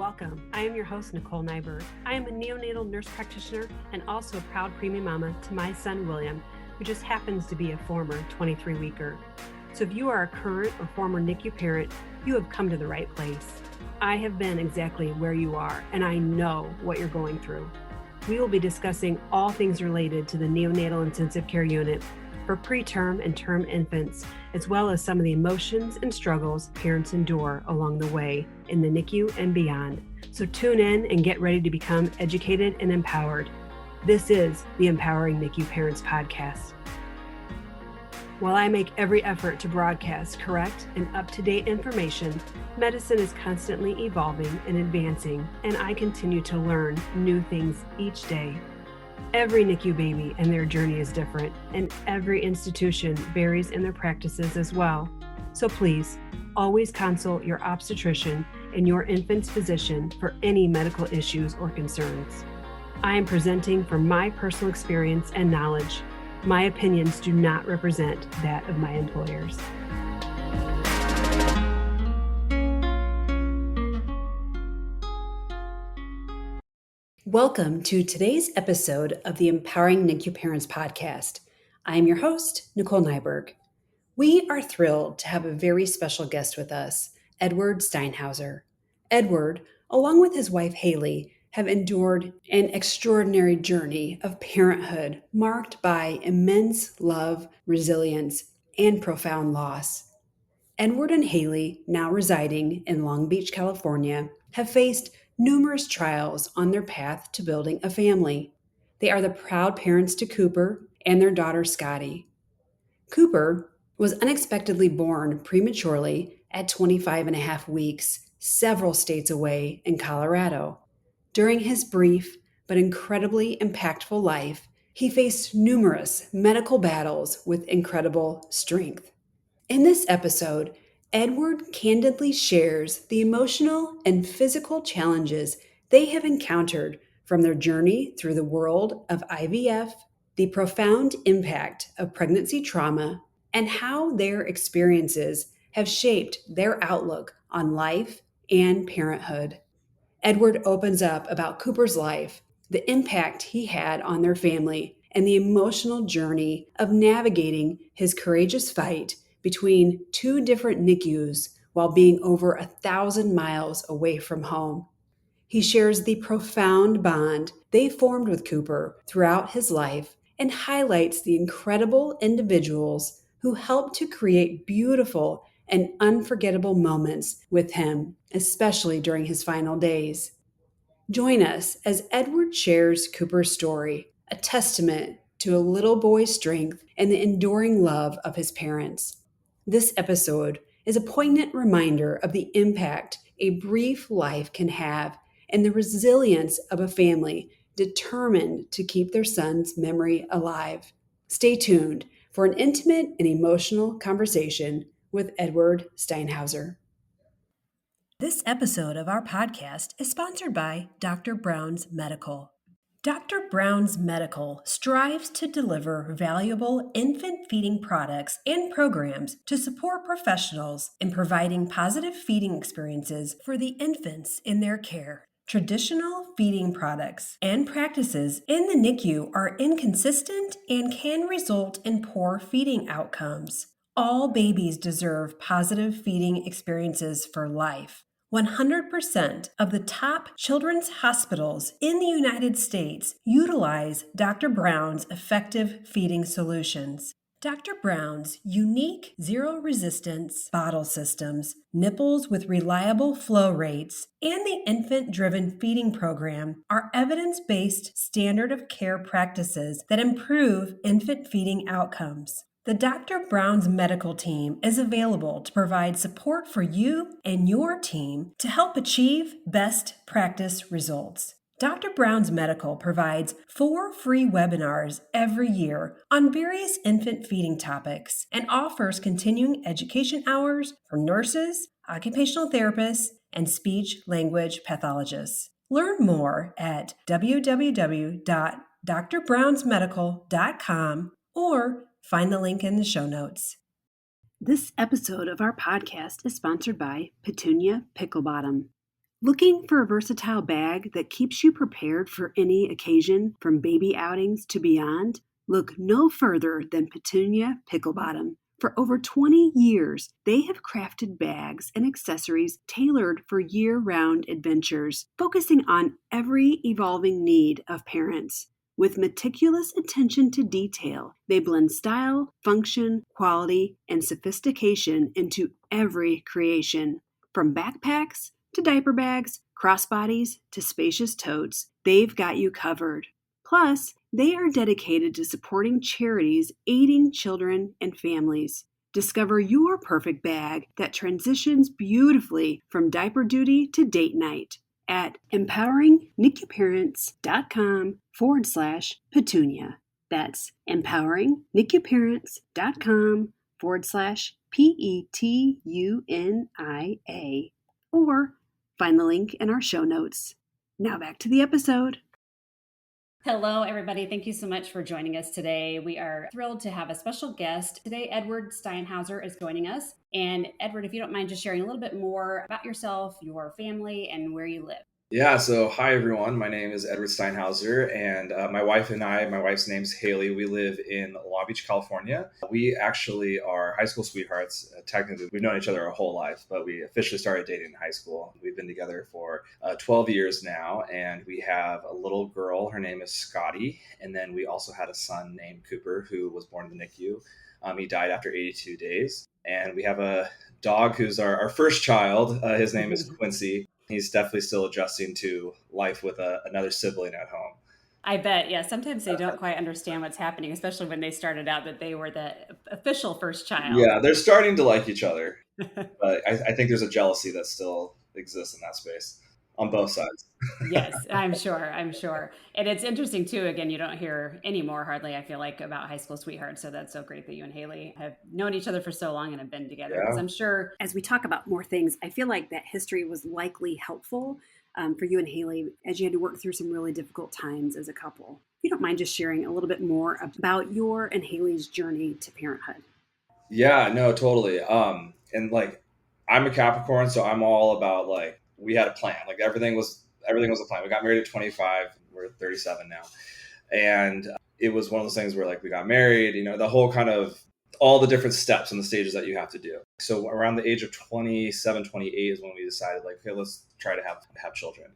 Welcome. I am your host, Nicole Nyberg. I am a neonatal nurse practitioner and also a proud preemie mama to my son, William, who just happens to be a former 23-weeker. So if you are a current or former NICU parent, you have come to the right place. I have been exactly where you are, and I know what you're going through. We will be discussing all things related to the neonatal intensive care unit for preterm and term infants, as well as some of the emotions and struggles parents endure along the way in the NICU and beyond. So tune in and get ready to become educated and empowered. This is the Empowering NICU Parents podcast. While I make every effort to broadcast correct and up-to-date information, medicine is constantly evolving and advancing, and I continue to learn new things each day. Every NICU baby and their journey is different, and every institution varies in their practices as well. So please, always consult your obstetrician and your infant's physician for any medical issues or concerns. I am presenting from my personal experience and knowledge. My opinions do not represent that of my employers. Welcome to today's episode of the Empowering NICU Parents podcast. I am your host, Nicole Nyberg. We are thrilled to have a very special guest with us, Edward Steinhauser. Edward, along with his wife Haley, have endured an extraordinary journey of parenthood marked by immense love, resilience, and profound loss. Edward and Haley, now residing in Long Beach, California, have faced numerous trials on their path to building a family. They are the proud parents to Cooper and their daughter Scotty. Cooper was unexpectedly born prematurely at 25 and a half weeks, several states away in Colorado. During his brief but incredibly impactful life, he faced numerous medical battles with incredible strength. In this episode, Edward candidly shares the emotional and physical challenges they have encountered from their journey through the world of IVF, the profound impact of pregnancy trauma, and how their experiences have shaped their outlook on life and parenthood. Edward opens up about Cooper's life, the impact he had on their family, and the emotional journey of navigating his courageous fight between two different NICUs while being over 1,000 miles away from home. He shares the profound bond they formed with Cooper throughout his life and highlights the incredible individuals who helped to create beautiful and unforgettable moments with him, especially during his final days. Join us as Edward shares Cooper's story, a testament to a little boy's strength and the enduring love of his parents. This episode is a poignant reminder of the impact a brief life can have and the resilience of a family determined to keep their son's memory alive. Stay tuned for an intimate and emotional conversation with Edward Steinhauser. This episode of our podcast is sponsored by Dr. Brown's Medical. Dr. Brown's Medical strives to deliver valuable infant feeding products and programs to support professionals in providing positive feeding experiences for the infants in their care. Traditional feeding products and practices in the NICU are inconsistent and can result in poor feeding outcomes. All babies deserve positive feeding experiences for life. 100% of the top children's hospitals in the United States utilize Dr. Brown's effective feeding solutions. Dr. Brown's unique zero-resistance bottle systems, nipples with reliable flow rates, and the infant-driven feeding program are evidence-based standard of care practices that improve infant feeding outcomes. The Dr. Brown's Medical team is available to provide support for you and your team to help achieve best practice results. Dr. Brown's Medical provides 4 free webinars every year on various infant feeding topics and offers continuing education hours for nurses, occupational therapists, and speech-language pathologists. Learn more at www.drbrownsmedical.com or find the link in the show notes. This episode of our podcast is sponsored by Petunia Picklebottom. Looking for a versatile bag that keeps you prepared for any occasion, from baby outings to beyond? Look no further than Petunia Picklebottom. For over 20 years, they have crafted bags and accessories tailored for year-round adventures, focusing on every evolving need of parents. With meticulous attention to detail, they blend style, function, quality, and sophistication into every creation. From backpacks to diaper bags, crossbodies to spacious totes, they've got you covered. Plus, they are dedicated to supporting charities aiding children and families. Discover your perfect bag that transitions beautifully from diaper duty to date night at empoweringnicuparents.com/petunia. That's empoweringnicuparents.com/PETUNIA. Or find the link in our show notes. Now back to the episode. Hello, everybody. Thank you so much for joining us today. We are thrilled to have a special guest. Today, Edward Steinhauser is joining us. And Edward, if you don't mind just sharing a little bit more about yourself, your family, and where you live. Yeah, so hi everyone. My name is Edward Steinhauser, and my wife and I, my wife's name's Haley. We live in Long Beach, California. We actually are high school sweethearts. Technically, we've known each other our whole life, but we officially started dating in high school. We've been together for 12 years now, and we have a little girl. Her name is Scotty, and then we also had a son named Cooper who was born in the NICU. He died after 82 days. And we have a dog who's our first child. His name is Quincy. He's definitely still adjusting to life with another sibling at home. I bet, yeah. Sometimes they don't quite understand what's happening, especially when they started out that they were the official first child. Yeah, they're starting to like each other. But I think there's a jealousy that still exists in that space on both sides. Yes, I'm sure. I'm sure. And it's interesting too. Again, you don't hear anymore hardly, I feel like, about high school sweethearts. So that's so great that you and Haley have known each other for so long and have been together. Because Yeah. I'm sure as we talk about more things, I feel like that history was likely helpful for you and Haley as you had to work through some really difficult times as a couple. If you don't mind just sharing a little bit more about your and Haley's journey to parenthood. Yeah, no, totally. And like I'm a Capricorn, so I'm all about like we had a plan. Like everything was a plan. We got married at 25. We're 37 now. And it was one of those things where like we got married, the whole kind of all the different steps and the stages that you have to do. So around the age of 27, 28 is when we decided like, okay, let's try to have children.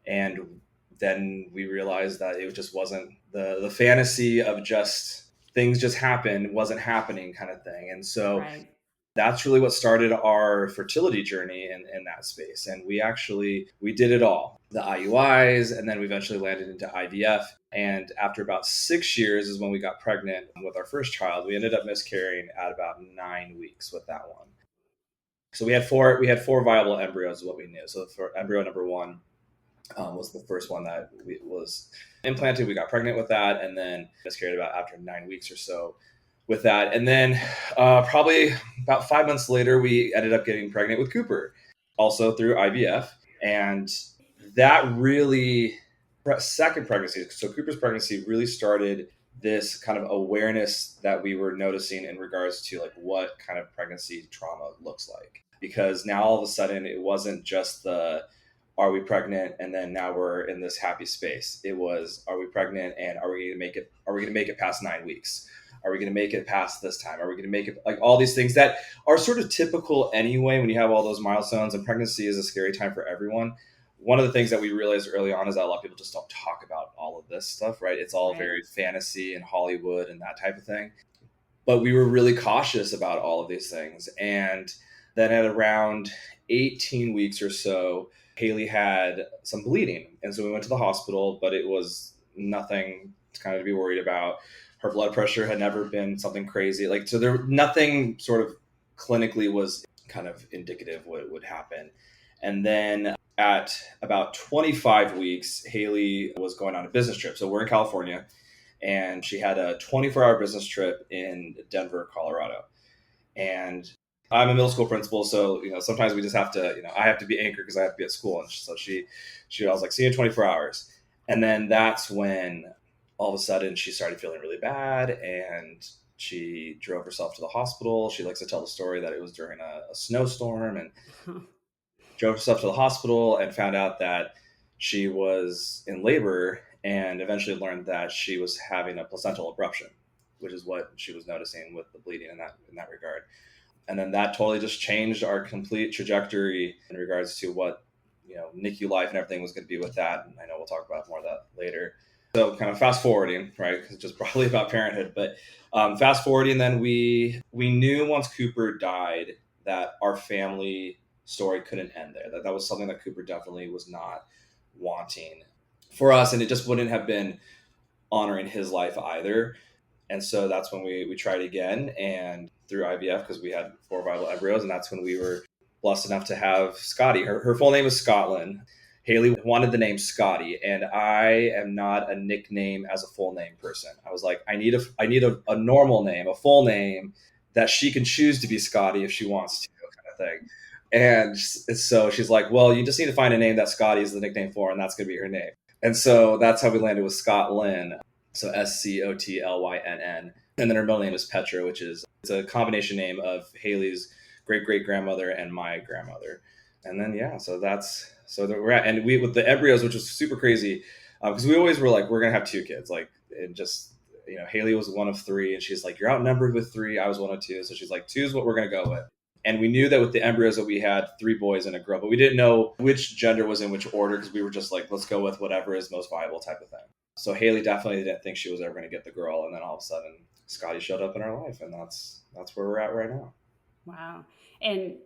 And then we realized that it just wasn't the fantasy of just things just happen wasn't happening kind of thing. And so Right. that's really what started our fertility journey in that space. And we did it all, the IUIs, and then we eventually landed into IVF. And after about 6 years is when we got pregnant with our first child. We ended up miscarrying at about 9 weeks with that one. So we had four viable embryos is what we knew. So for embryo number one was the first one that was implanted. We got pregnant with that, and then miscarried about after 9 weeks or so with that. And then probably about 5 months later, we ended up getting pregnant with Cooper, also through IVF. And that really, second pregnancy, so Cooper's pregnancy really started this kind of awareness that we were noticing in regards to like what kind of pregnancy trauma looks like. Because now all of a sudden it wasn't just the are we pregnant and then now we're in this happy space. It was, are we pregnant and are we going to make it? Are we going to make it past 9 weeks? Are we going to make it past this time? Are we going to make it, like all these things that are sort of typical anyway when you have all those milestones, and pregnancy is a scary time for everyone. One of the things that we realized early on is that a lot of people just don't talk about all of this stuff, right? It's all very fantasy and Hollywood and that type of thing. But we were really cautious about all of these things. And then at around 18 weeks or so, Haley had some bleeding. And so we went to the hospital, but it was nothing kind of to be worried about. Her blood pressure had never been something crazy. Like, so there, nothing sort of clinically was kind of indicative what would happen. And then at about 25 weeks, Haley was going on a business trip. So we're in California, and she had a 24-hour business trip in Denver, Colorado. And I'm a middle school principal, so sometimes we just have to, I have to be anchored because I have to be at school. And so she I was like, see you in 24 hours. And then that's when all of a sudden she started feeling really bad, and she drove herself to the hospital. She likes to tell the story that it was during a snowstorm, and drove herself to the hospital and found out that she was in labor, and eventually learned that she was having a placental abruption, which is what she was noticing with the bleeding in that regard. And then that totally just changed our complete trajectory in regards to what, NICU life and everything was going to be with that. And I know we'll talk about more of that later. So kind of fast forwarding, right? Because it's just probably about parenthood, but fast forwarding, then we knew once Cooper died that our family story couldn't end there. That was something that Cooper definitely was not wanting for us, and it just wouldn't have been honoring his life either. And so that's when we tried again, and through IVF, because we had 4 viable embryos, and that's when we were blessed enough to have Scotty. Her full name is Scotland. Haley wanted the name Scotty, and I am not a nickname as a full name person. I was like, I need a normal name, a full name that she can choose to be Scotty if she wants to, kind of thing. And so she's like, well, you just need to find a name that Scotty is the nickname for, and that's going to be her name. And so that's how we landed with Scotland. So Scotlynn. And then her middle name is Petra, which is it's a combination name of Haley's great-great-grandmother and my grandmother. And then, so we're at, and we, with the embryos, which was super crazy, because we always were like, we're going to have 2 kids. Like, and just, Haley was one of 3, and she's like, you're outnumbered with 3. I was one of 2. So she's like, 2 is what we're going to go with. And we knew that with the embryos that we had 3 boys and a girl, but we didn't know which gender was in which order, because we were just like, let's go with whatever is most viable type of thing. So Haley definitely didn't think she was ever going to get the girl. And then all of a sudden, Scotty showed up in our life, and that's where we're at right now. Wow. And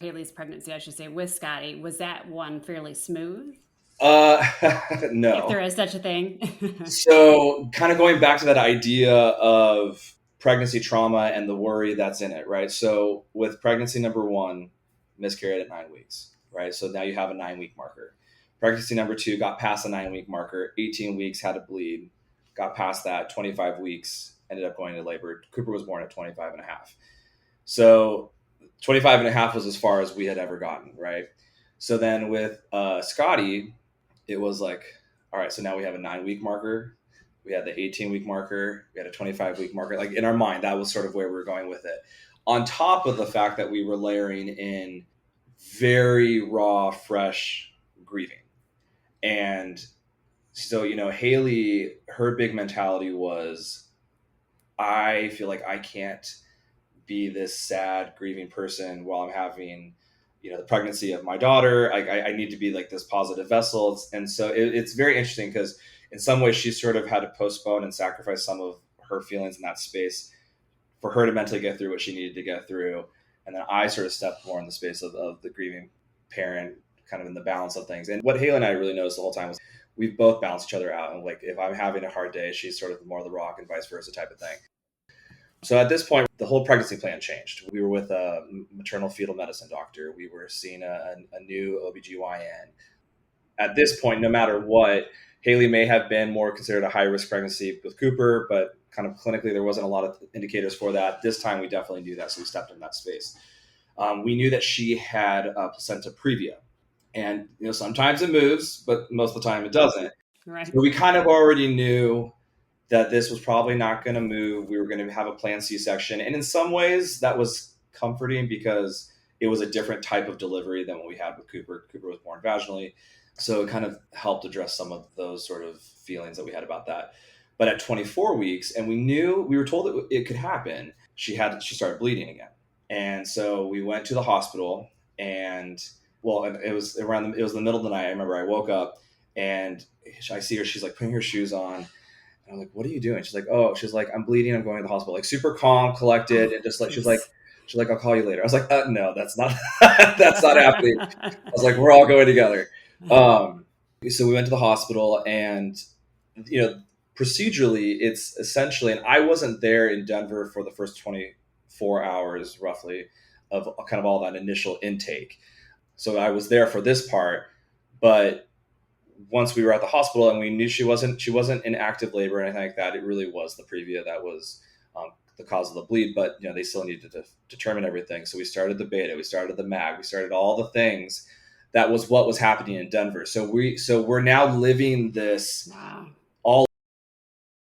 Haley's pregnancy, I should say, with Scotty, was that one fairly smooth? No. If there is such a thing. So kind of going back to that idea of pregnancy trauma and the worry that's in it, right? So with pregnancy number 1, miscarried at 9 weeks, right? So now you have a 9-week marker. Pregnancy number 2 got past the 9-week marker, 18 weeks had to bleed, got past that, 25 weeks, ended up going into labor. Cooper was born at 25 and a half. So 25 and a half was as far as we had ever gotten, right? So then with Scotty, it was like, all right, so now we have a 9-week marker. We had the 18-week marker. We had a 25-week marker. Like, in our mind, that was sort of where we were going with it. On top of the fact that we were layering in very raw, fresh grieving. And so, Haley, her big mentality was, I feel like I can't be this sad, grieving person while I'm having, the pregnancy of my daughter. I need to be like this positive vessel. And so it's very interesting, because in some ways she sort of had to postpone and sacrifice some of her feelings in that space for her to mentally get through what she needed to get through. And then I sort of stepped more in the space of the grieving parent, kind of in the balance of things. And what Haley and I really noticed the whole time was we've both balanced each other out. And like, if I'm having a hard day, she's sort of more the rock, and vice versa type of thing. So at this point, the whole pregnancy plan changed. We were with a maternal fetal medicine doctor. We were seeing a new OBGYN. At this point, no matter what, Haley may have been more considered a high-risk pregnancy with Cooper, but kind of clinically, there wasn't a lot of indicators for that. This time, we definitely knew that, so we stepped in that space. We knew that she had a placenta previa. And, sometimes it moves, but most of the time it doesn't. Right. So we kind of already knew that this was probably not going to move. We were going to have a planned C-section. And in some ways, that was comforting, because it was a different type of delivery than what we had with Cooper. Cooper was born vaginally. So it kind of helped address some of those sort of feelings that we had about that. But at 24 weeks, and we were told that it could happen, she started bleeding again. And so we went to the hospital, and it was it was the middle of the night. I remember I woke up, and I see her, she's like putting her shoes on. And I'm like, what are you doing? She's like, I'm bleeding. I'm going to the hospital. Like, super calm, collected. And just like, she's like, I'll call you later. I was like, no, that's not, that's not happening. I was like, we're all going together. So we went to the hospital, and, procedurally, it's essentially, and I wasn't there in Denver for the first 24 hours roughly of kind of all that initial intake. So I was there for this part, but once we were at the hospital and we knew she wasn't in active labor or anything like that, it really was the previa that was the cause of the bleed. But they still needed to determine everything. So we started the beta, we started the mag, we started all the things. That was what was happening in Denver. So we're now living this wow. all